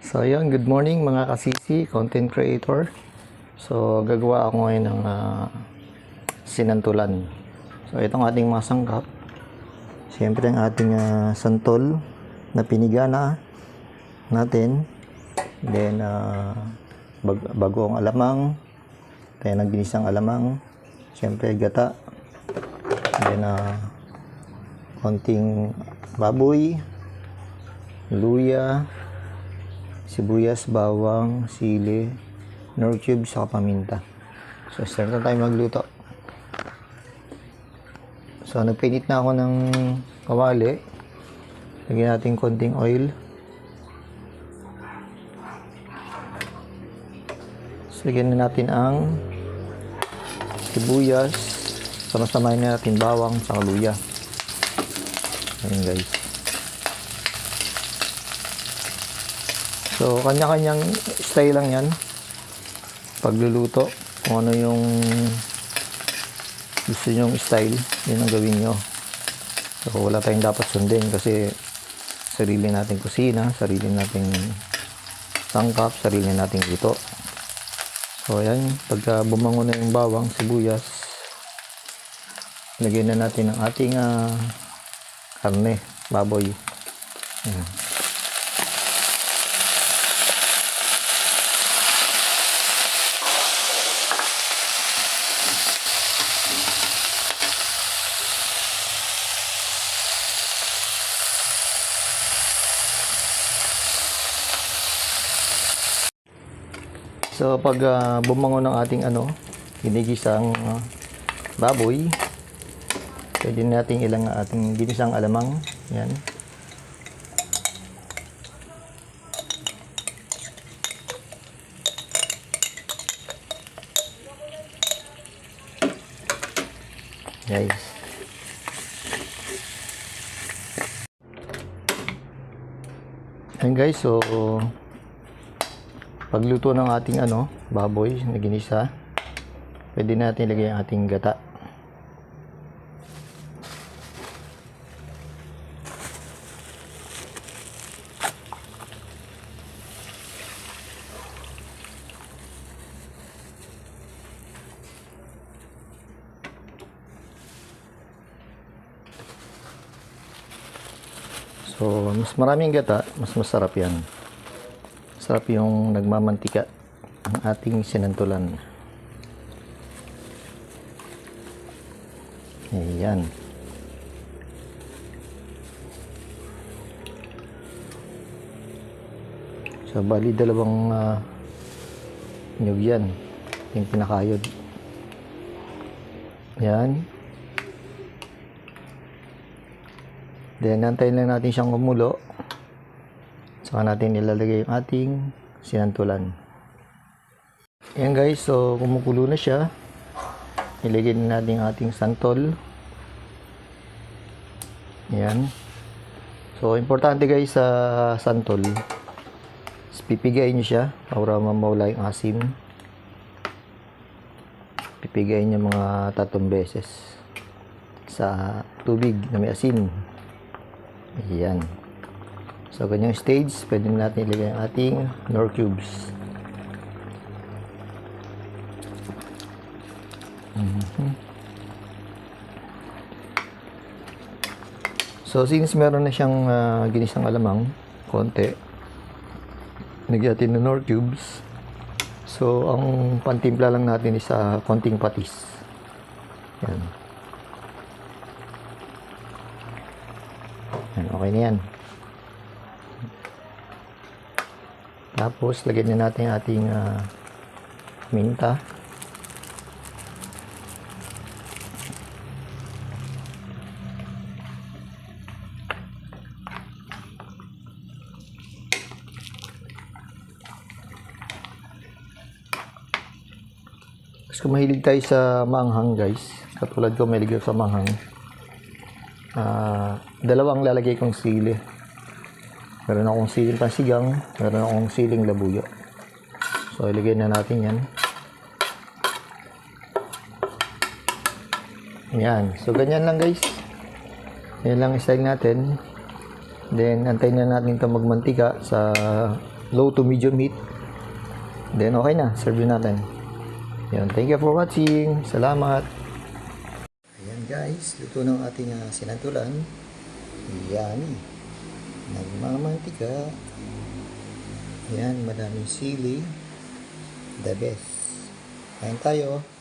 So ayun, good morning mga kasisi, content creator. So gagawa ako ngayon ng sinantulan. So itong ating mga sangkap. Siyempre ang ating santol na pinigana natin. Then bagoong alamang. Kaya nagbinisang alamang. Siyempre gata. Then konting baboy, luya, sibuyas, bawang, sili, nor cube, saka paminta. So, start na tayo magluto. So, nagpainit na ako ng kawali. Lagyan natin konting oil. So, lagyan na natin ang sibuyas. Sama-samahin na natin bawang, saka luya. Ayan guys. So, kanya-kanyang style lang yan. Pagluluto, kung ano yung gusto nyong style, yun ang gawin nyo. So, wala tayong dapat sundin kasi sarili nating kusina, sarili nating sangkap, sarili nating luto. So, ayan, pagka bumango na yung bawang, sibuyas, lagyan na natin ang ating karne, baboy. Ayan. So pag bumango ng ating ginigisang baboy, pwede nating ilang ating ginisang alamang. Yan. Guys. Ayan guys, so pagluto ng ating baboy na ginisa, pwede natin ilagay ang ating gata. So, mas maraming gata, mas masarap yan. Sarap yung nagmamantika ang ating sinantulan. Ayan. So, bali dalawang nyug yan. Yung pinakayod. Ayan. Then, antayin lang natin siyang kumulo. Saka natin ilalagay yung ating sinantulan. Ayan guys, so kumukulo na siya. Ilagay na natin yung ating santol. Ayan. So, importante guys sa santol, pipigayin nyo siya para mamawala yung asim. Pipigayin nyo mga 3 beses sa tubig na may asin. Ayan. So, ganyang stage, pwede natin ilagay ang ating nor cubes. So, since meron na siyang ginisang alamang, konti, lagyan natin ng nor cubes. So, ang pantimpla lang natin is konting patis. Yan. Yan, okay na yan. Tapos, lagyan na natin ating minta. Tapos, kung mahilig tayo sa maanghang guys, katulad ko mahilig sa maanghang, dalawang lalagay kong sili. Meron akong siling pansigang, meron akong siling labuyo. So, ilagay na natin yan. Yan. So, ganyan lang guys. Yan lang style natin. Then, antayin na natin ito magmantika sa low to medium heat. Then okay na, serve natin. Yan, thank you for watching. Salamat. Ayan guys, luto ng ating sinantulan. Yummy. Nagmamantika. Yan, madaming sili. The best. Kain tayo.